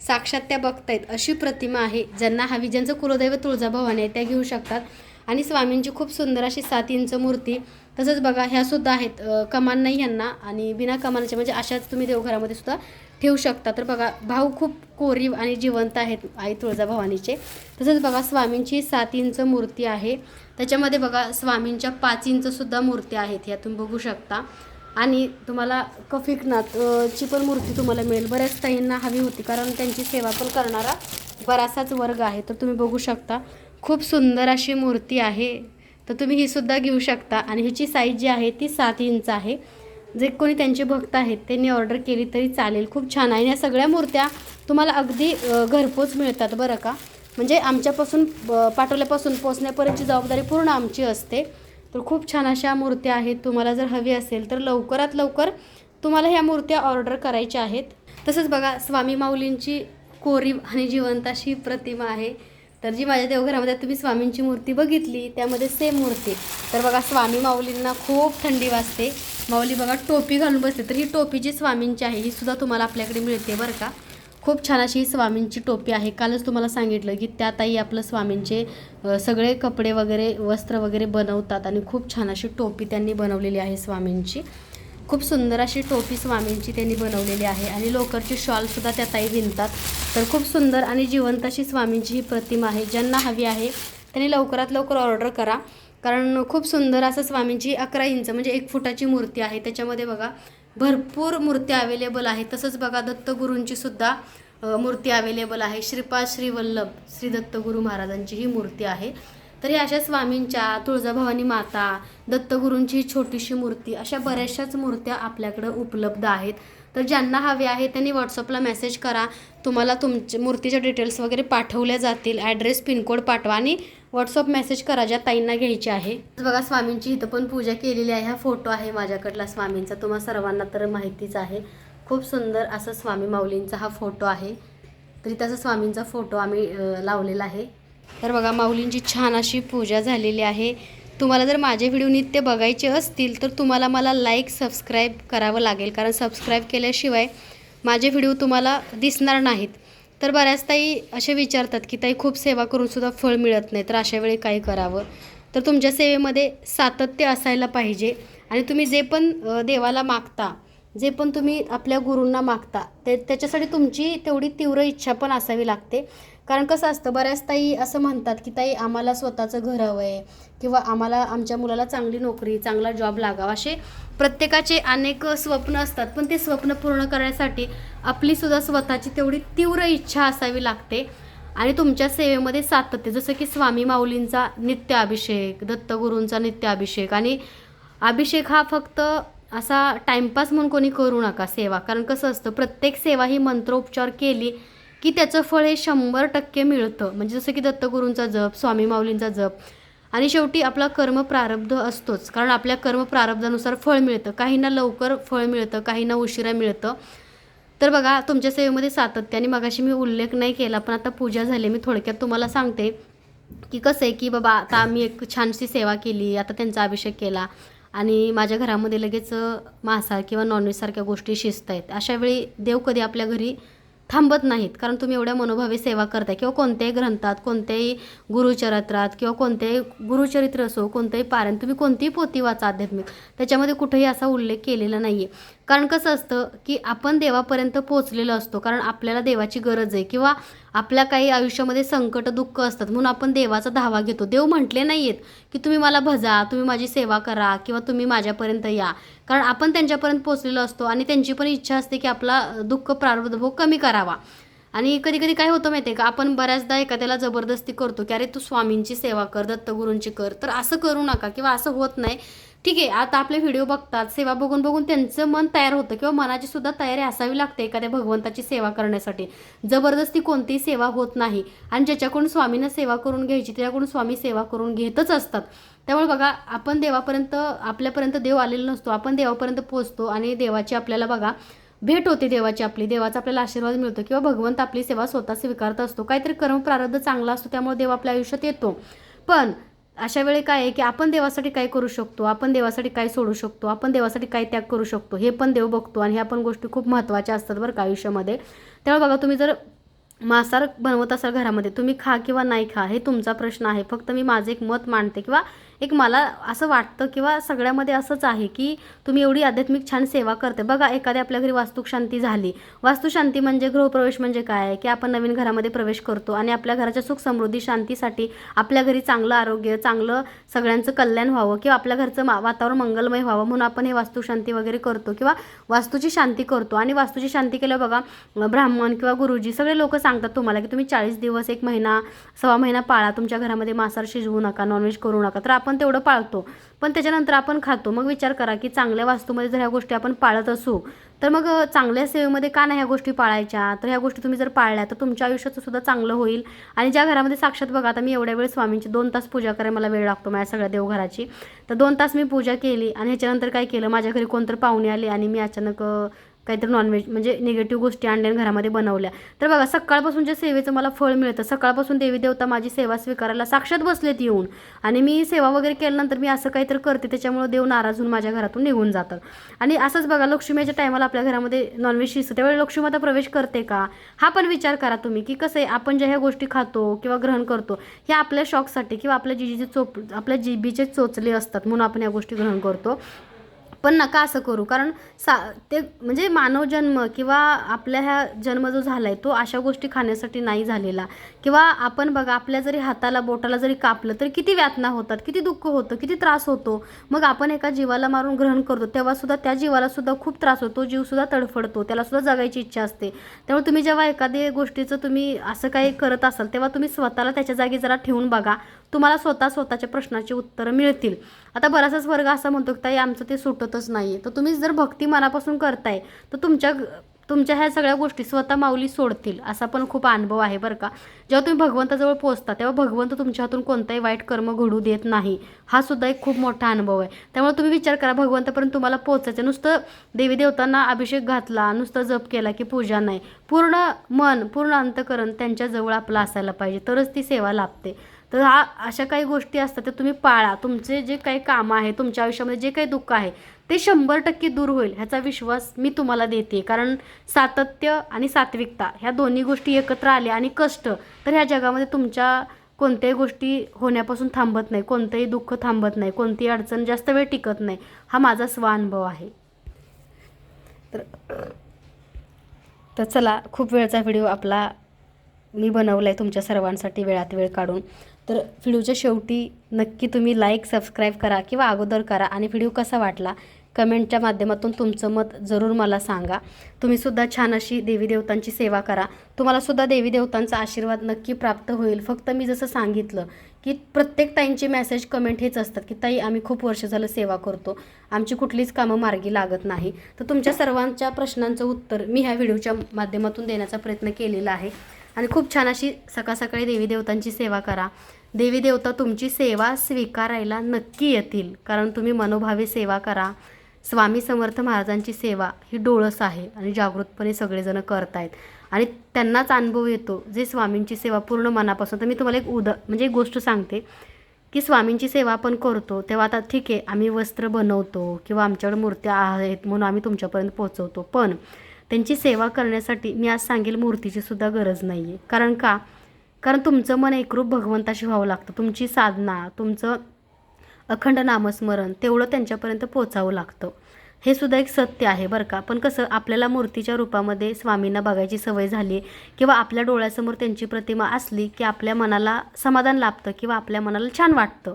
साक्षात त्या बघतायत अशी प्रतिमा आहे. ज्यांना हवी, ज्यांचं कुलदैवत तुळजाभवानी आहे त्या घेऊ शकतात. आणि स्वामींची खूप सुंदर अशी 7 इंच मूर्ती. तसंच बघा ह्यासुद्धा आहेत, कमान नाही ह्यांना आणि बिना कमानाच्या, म्हणजे अशाच तुम्ही देवघरामध्ये सुद्धा ठेवू शकता. तर बघा भाऊ खूप कोरीव आणि जिवंत आहेत आई तुळजाभवानीचे. तसंच बघा स्वामींची 7 इंच मूर्ती आहे. त्याच्यामध्ये बघा स्वामींच्या 5 इंचसुद्धा मूर्त्या आहेत, ह्या तुम्ही बघू शकता. आणि तुम्हाला कफिकनाथ ची पण मूर्ती तुम्हाला मिळेल. बऱ्याच ताईंना हवी होती, कारण त्यांची सेवा पण करणारा बराचसाच वर्ग आहे. तर तुम्ही बघू शकता खूप सुंदर अशी मूर्ती आहे. तर तुम्ही ही सुद्धा घेऊ शकता. आणि ह्याची साईज जी आहे ती 7 इंच आहे. जे कोणी त्यांचे भक्त आहेत त्यांनी ऑर्डर केली तरी चालेल. खूप छान आहे. या सगळ्या मूर्त्या तुम्हाला अगदी घरपोच मिळतात बरं का. म्हणजे आमच्यापासून पाठवल्यापासून पोचण्यापर्यंतची जबाबदारी पूर्ण आमची असते. तर खूप छान अशा मूर्त्या आहेत. तुम्हाला जर हवी असेल तर लवकरात लवकर तुम्हाला ह्या मूर्त्या ऑर्डर करायच्या आहेत. तसंच बघा स्वामी माऊलींची कोरीव आणि जिवंत अशी प्रतिमा आहे. तर जी माझ्या देवघरामध्ये तुम्ही स्वामींची मूर्ती बघितली त्यामध्ये सेम मूर्ती. तर बघा स्वामी माऊलींना खूप थंडी वाजते. माऊली बघा टोपी घालून बसते. तर ही टोपी जी स्वामींची आहे ही सुद्धा तुम्हाला आपल्याकडे मिळते बरं का. खूप छान अशी ही स्वामींची टोपी आहे. कालच तुम्हाला सांगितलं की त्या ताई आपलं स्वामींचे सगळे कपडे वगैरे वस्त्र वगैरे बनवतात आणि खूप छान अशी टोपी त्यांनी बनवलेली आहे स्वामींची. खूप सुंदर अशी टोपी स्वामींची त्यांनी बनवलेली आहे. आणि लोकरची शॉलसुद्धा त्या ताई विणतात. तर खूप सुंदर आणि जिवंत अशी स्वामींची ही प्रतिमा आहे. ज्यांना हवी आहे त्यांनी लवकरात लवकर ऑर्डर करा, कारण खूप सुंदर असं स्वामींची 11 इंच म्हणजे 1 फुटाची मूर्ती आहे. त्याच्यामध्ये बघा भरपूर मूर्त्या अवेलेबल आहेत. तसंच बघा दत्तगुरूंची सुद्धा मूर्ती अवेलेबल आहे. श्रीपाद श्रीवल्लभ श्री दत्तगुरू महाराजांची ही मूर्ती आहे. तर या अशा स्वामींच्या, तुळजाभवानी माता, दत्तगुरूंची छोटीशी मूर्ती, अशा बऱ्याचशाच मूर्त्या आपल्याकडं उपलब्ध आहेत. तर ज्यांना हवे आहे त्यांनी व्हॉट्सअपला मेसेज करा. तुम्हाला तुमच्या मूर्तीच्या डिटेल्स वगैरे पाठवल्या जातील. ॲड्रेस पिनकोड पाठवा आणि व्हॉट्सअप मेसेज करा ज्या ताईंना घ्यायची आहे. बघा स्वामींची इथं पण पूजा केलेली आहे. हा फोटो आहे माझ्याकडला स्वामींचा, तुम्हा सर्वांना तर माहितीच आहे. खूप सुंदर असं स्वामी माऊलींचा हा फोटो आहे. तरी त्याचा स्वामींचा फोटो आम्ही लावलेला आहे. तर बघा माऊलींची छान अशी पूजा झालेली आहे. तुम्हाला जर माझे व्हिडिओ नित्य बघायचे असतील तर तुम्हाला मला लाईक सबस्क्राईब करावं लागेल, कारण सबस्क्राईब केल्याशिवाय माझे व्हिडिओ तुम्हाला दिसणार नाहीत. तर बऱ्याच ताई असे विचारतात की ताई खूप सेवा करूनसुद्धा फळ मिळत नाही, तर अशा वेळी काय करावं. तर तुमच्या सेवेमध्ये सातत्य असायला पाहिजे. आणि तुम्ही जे पण देवाला मागता, जे पण तुम्ही आपल्या गुरूंना मागता त्याच्यासाठी तुमची तेवढी तीव्र इच्छा पण असावी लागते. कारण कसं असतं, बऱ्याच ताई असं म्हणतात की ताई आम्हाला स्वतःचं घर हवं आहे, किंवा आम्हाला आमच्या मुलाला चांगली नोकरी, चांगला जॉब लागावा, असे प्रत्येकाचे अनेक स्वप्न असतात. पण ते स्वप्न पूर्ण करण्यासाठी आपलीसुद्धा स्वतःची तेवढी तीव्र इच्छा असावी लागते. आणि तुमच्या सेवेमध्ये सातत्य, जसं की स्वामी माऊलींचा नित्य अभिषेक, दत्तगुरूंचा नित्य अभिषेक. आणि अभिषेक हा फक्त असा टाईमपास म्हणून कोणी करू नका सेवा. कारण कसं असतं, प्रत्येक सेवा ही मंत्रोपचार केली की त्याचं फळ हे 100% मिळतं. म्हणजे जसं की दत्तगुरूंचा जप, स्वामी माऊलींचा जप. आणि शेवटी आपला कर्म प्रारब्ध असतोच, कारण आपल्या कर्म प्रारब्धानुसार फळ मिळतं. काहींना लवकर फळ मिळतं, काहींना उशिरा मिळतं. तर बघा तुमच्या सेवेमध्ये सातत्य. आणि मगाशी मी उल्लेख नाही केला, पण आता पूजा झाली, मी थोडक्यात तुम्हाला सांगते की कसं आहे की बाबा आता आम्ही एक छानशी सेवा केली, आता त्यांचा अभिषेक केला आणि माझ्या घरामध्ये लगेच मांसाहार किंवा नॉनव्हेजसारख्या गोष्टी शिजत आहेत. अशा वेळी देव कधी आपल्या घरी थांबत नाहीत, कारण तुम्ही एवढ्या मनोभावे सेवा करताय. किंवा कोणत्याही ग्रंथात, कोणत्याही गुरुचरित्रात, किंवा कोणत्याही गुरुचरित्र असो, कोणत्याही पारायण, तुम्ही कोणतीही पोथी वाचा आध्यात्मिक, त्याच्यामध्ये कुठेही असा उल्लेख केलेला नाही आहे. कारण कसं असतं की आपण देवापर्यंत पोचलेलो असतो, कारण आपल्याला देवाची गरज आहे, किंवा आपल्या काही आयुष्यामध्ये संकट दुःख असतात, म्हणून आपण देवाचा धावा घेतो. देव म्हटले नाही आहेत की तुम्ही मला भजा, तुम्ही माझी सेवा करा, किंवा तुम्ही माझ्यापर्यंत या, कारण आपण त्यांच्यापर्यंत पोचलेलो असतो. आणि त्यांची पण इच्छा असते की आपला दुःख प्रारब्ध भोग कमी करावा. आणि कधी कधी काय होतं माहिती आहे का, आपण बऱ्याचदा एखाद्याला जबरदस्ती करतो की अरे तू स्वामींची सेवा कर, दत्तगुरूंची कर. तर असं करू नका, किंवा असं होत नाही. ठीक आहे, आता आपले व्हिडिओ बघतात, सेवा बघून बघून त्यांचं मन तयार होतं किंवा मनाची सुद्धा तयारी असावी लागते एखाद्या भगवंताची सेवा करण्यासाठी. जबरदस्ती कोणतीही सेवा होत नाही आणि ज्याच्याकडून स्वामींना सेवा करून घ्यायची त्याच्याकडून स्वामी सेवा करून घेतच असतात. त्यामुळे बघा, आपण देवापर्यंत, आपल्यापर्यंत देव आलेला नसतो, आपण देवापर्यंत पोहोचतो आणि देवाची आपल्याला बघा भेट होते, देवाची आपली, देवाचा आपल्याला आशीर्वाद मिळतो किंवा भगवंत आपली सेवा स्वतः स्वीकारत असतो. काहीतरी कर्म प्रारब्ध चांगला असतो त्यामुळे देव आपल्या आयुष्यात येतो. पण अशा वेळी काय आहे की आपण देवासाठी काय करू शकतो, आपण देवासाठी काय सोडू शकतो, आपण देवासाठी काय त्याग करू शकतो, हे पण देव बघतो. आणि ह्या पण गोष्टी खूप महत्त्वाच्या असतात बरं का आयुष्यामध्ये. त्यामुळे बघा, तुम्ही जर मांसाहार बनवत असाल घरामध्ये, तुम्ही खा किंवा नाही खा हे तुमचा प्रश्न आहे. फक्त मी माझं एक मत मांडते किंवा एक मला असं वाटतं किंवा सगळ्यामध्ये असंच आहे की तुम्ही एवढी आध्यात्मिक छान सेवा करते. बघा, एखाद्या आपल्या घरी वास्तुशांती झाली. वास्तुशांती म्हणजे गृहप्रवेश म्हणजे काय आहे की आपण नवीन घरामध्ये प्रवेश करतो आणि आपल्या घराच्या सुख समृद्धी शांतीसाठी, आपल्या घरी चांगलं आरोग्य, चांगलं सगळ्यांचं कल्याण व्हावं किंवा आपल्या घरचं वातावरण मंगलमय व्हावं म्हणून आपण हे वास्तुशांती वगैरे करतो किंवा वास्तूची शांती करतो. आणि वास्तूची शांती केल्यावर बघा, ब्राह्मण किंवा गुरुजी सगळे लोक सांगतात तुम्हाला की तुम्ही 40 दिवस, 1 महिना, 1.25 महिना पाळा, तुमच्या घरामध्ये मांसाहार शिजवू नका, नॉनव्हेज करू नका. तर आपण तेवढं पाळतो, पण त्याच्यानंतर आपण खातो. मग विचार करा की चांगल्या वास्तूमध्ये जर ह्या गोष्टी आपण पाळत असू तर मग चांगल्या सेवेमध्ये का नाही ह्या गोष्टी पाळायच्या. तर ह्या गोष्टी तुम्ही जर पाळल्या तर तुमच्या आयुष्याचं सुद्धा चांगलं होईल. आणि ज्या घरामध्ये साक्षात बघा, आता मी एवढ्या वेळ स्वामींची 2 तास पूजा करायला मला वेळ लागतो माझ्या सगळ्या देवघराची, तर 2 तास मी पूजा केली आणि ह्याच्यानंतर काय केलं, माझ्या घरी कोणतरी पाहुणे आले आणि मी अचानक काहीतरी नॉनव्हेज म्हणजे निगेटिव्ह गोष्टी आणल्या घरामध्ये बनवल्या. तर बघा, सकाळपासून जे सेवेचं मला फळ मिळतं, सकाळपासून देवी देवता माझी सेवा स्वीकारायला साक्षात बसलेत येऊन, आणि मी सेवा वगैरे केल्यानंतर मी असं काहीतरी करते त्याच्यामुळे देव नाराज होऊन माझ्या घरातून निघून जातात. आणि असंच बघा, लक्ष्मीच्या टायमाला आपल्या घरामध्ये नॉनव्हेज शिजतं त्यावेळी लक्ष्मी माता प्रवेश करते का, हा पण विचार करा तुम्ही की कसं आहे, आपण ज्या ह्या गोष्टी खातो किंवा ग्रहण करतो हे आपल्या शॉकसाठी किंवा आपल्या जिभीचे चोचले असतात म्हणून आपण या गोष्टी ग्रहण करतो. पण नका असं करू, कारण ते म्हणजे मानव जन्म किंवा आपल्या ह्या जन्म जो झाला आहे तो अशा गोष्टी खाण्यासाठी नाही झालेला. किंवा आपण बघा, आपल्या जरी हाताला बोटाला जरी कापलं तर किती व्यातना होतात, किती दुःख होतं, किती त्रास होतो. मग आपण एका जीवाला मारून ग्रहण करतो तेव्हासुद्धा त्या जीवाला सुद्धा खूप त्रास होतो, जीवसुद्धा तडफडतो, त्यालासुद्धा जगायची इच्छा असते. त्यामुळे तुम्ही जेव्हा एखाद्या गोष्टीचं तुम्ही असं काही करत असाल तेव्हा तुम्ही स्वतःला त्याच्या जागी जरा ठेवून बघा, तुम्हाला स्वतःच्या प्रश्नाची उत्तरं मिळतील. आता बराचसाच वर्ग असा म्हणतो की ताई आमचं ते सुटतच नाही. तर तुम्ही जर भक्ती मनापासून करताय तर तुमच्या ह्या सगळ्या गोष्टी स्वतः माऊली सोडतील, असा पण खूप अनुभव आहे बरं का. जेव्हा तुम्ही भगवंताजवळ पोहोचता तेव्हा भगवंत तुमच्या हातून कोणताही वाईट कर्म घडू देत नाही, हा सुद्धा एक खूप मोठा अनुभव आहे. त्यामुळे तुम्ही विचार करा, भगवंतापर्यंत तुम्हाला पोहोचायचं, नुसतं देवी देवतांना अभिषेक घातला, नुसतं जप केला की पूजा नाही, पूर्ण मन, पूर्ण अंतकरण त्यांच्याजवळ आपलं असायला पाहिजे, तरच ती सेवा लाभते. तर अशा काही गोष्टी असतात त्या तुम्ही पाळा. तुमचे जे काही कामं आहे, तुमच्या आयुष्यामध्ये जे काही दुःख आहे ते 100% दूर होईल ह्याचा विश्वास मी तुम्हाला देते. कारण सातत्य आणि सात्विकता ह्या दोन्ही गोष्टी एकत्र आल्या आणि कष्ट, तर ह्या जगामध्ये तुमच्या कोणत्याही गोष्टी होण्यापासून थांबत नाही, कोणतंही दुःख थांबत नाही, कोणतीही अडचण जास्त वेळ टिकत नाही. हा माझा स्वानुभव आहे. तर चला, खूप वेळचा व्हिडिओ आपला मी बनवला आहे तुमच्या सर्वांसाठी वेळात वेळ काढून. तर व्हिडिओच्या शेवटी नक्की तुम्ही लाईक, सबस्क्राईब करा किंवा अगोदर करा आणि व्हिडिओ कसा वाटला कमेंटच्या माध्यमातून तुमचं मत जरूर मला सांगा. तुम्हीसुद्धा छान अशी देवी देवतांची सेवा करा, तुम्हालासुद्धा देवी देवतांचा आशीर्वाद नक्की प्राप्त होईल. फक्त मी जसं सांगितलं की प्रत्येक ताईंचे मेसेज कमेंट हेच असतात की ताई आम्ही खूप वर्ष झालं सेवा करतो, आमची कुठलीच कामं मार्गी लागत नाही. तर तुमच्या सर्वांच्या प्रश्नांचं उत्तर मी ह्या व्हिडिओच्या माध्यमातून देण्याचा प्रयत्न केलेला आहे. आणि खूप छान अशी सकाळ सकाळी देवी देवतांची सेवा करा. देवी देवता तुमची सेवा स्वीकारायला नक्की येतील, कारण तुम्ही मनोभावे सेवा करा. स्वामी समर्थ महाराजांची सेवा ही डोळस आहे आणि जागृतपणे सगळेजण करतायत आणि त्यांनाच अनुभव येतो जे स्वामींची सेवा पूर्ण मनापासून. तर मी तुम्हाला एक गोष्ट सांगते की स्वामींची सेवा आपण करतो तेव्हा, आता ठीक आहे आम्ही वस्त्र बनवतो किंवा आमच्याकडे मूर्त्या आहेत म्हणून आम्ही तुमच्यापर्यंत पोहोचवतो, पण त्यांची सेवा करण्यासाठी मी आज सांगेल मूर्तीची सुद्धा गरज नाही आहे. कारण तुमचं मन एकरूप भगवंताशी व्हावं लागतं. तुमची साधना, तुमचं अखंड नामस्मरण तेवढं त्यांच्यापर्यंत पोचावं लागतं. हे सुद्धा एक सत्य आहे बरं का. पण कसं, आपल्याला मूर्तीच्या रूपामध्ये स्वामींना बघायची सवय झाली किंवा आपल्या डोळ्यासमोर त्यांची प्रतिमा असली की आपल्या मनाला समाधान लाभतं किंवा आपल्या मनाला छान वाटतं.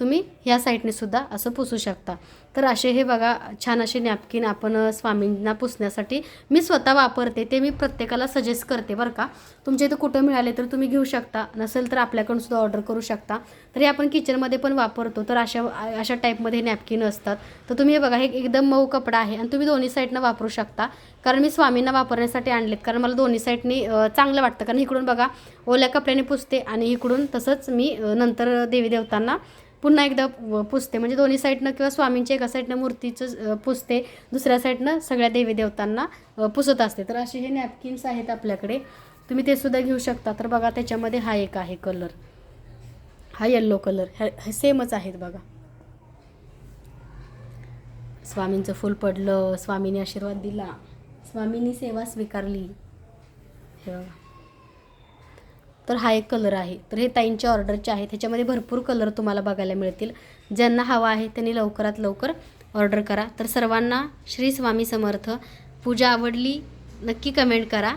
तुम्ही ह्या साईडने सुद्धा असं पुसू शकता. तर असे हे बघा छान असे नॅपकिन आपण स्वामींना पुसण्यासाठी मी स्वतः वापरते. ते मी प्रत्येकाला सजेस्ट करते बरं का. तुमच्या इथं कुठं मिळाले तर तुम्ही घेऊ शकता, नसेल तर आपल्याकडून सुद्धा ऑर्डर करू शकता. तर हे आपण किचनमध्ये पण वापरतो. तर अशा टाईपमध्ये नॅपकिन असतात. तर तुम्ही हे बघा, हे एकदम मऊ कपडा आहे आणि तुम्ही दोन्ही साईडनं वापरू शकता. कारण मी स्वामींना वापरण्यासाठी आणलेत, कारण मला दोन्ही साईडनी चांगलं वाटतं. कारण इकडून बघा ओल्या कपड्याने पुसते आणि इकडून तसंच मी नंतर देवी देवतांना पुन्हा एकदा पुसते. म्हणजे दोन्ही साईडनं किंवा स्वामींच्या एका साईडनं मूर्तीचं पुसते, दुसऱ्या साईडनं सगळ्या देवी देवतांना पुसत असते. तर असे हे नॅपकिन्स आहेत आपल्याकडे, तुम्ही ते सुद्धा घेऊ शकता. तर बघा त्याच्यामध्ये हा एक आहे कलर, हा येल्लो कलर, हे सेमच आहेत बघा. स्वामींचं फूल पडलं, स्वामींनी आशीर्वाद दिला, स्वामींनी सेवा स्वीकारली, हे बघा. तर हा एक कलर आहे. तर हे ताईंच्या ऑर्डरचे आहेत. ह्याच्यामध्ये भरपूर कलर तुम्हाला बघायला मिळतील. ज्यांना हवा आहे त्यांनी लवकरात लवकर ऑर्डर करा. तर सर्वांना श्री स्वामी समर्थ. पूजा आवडली नक्की कमेंट करा.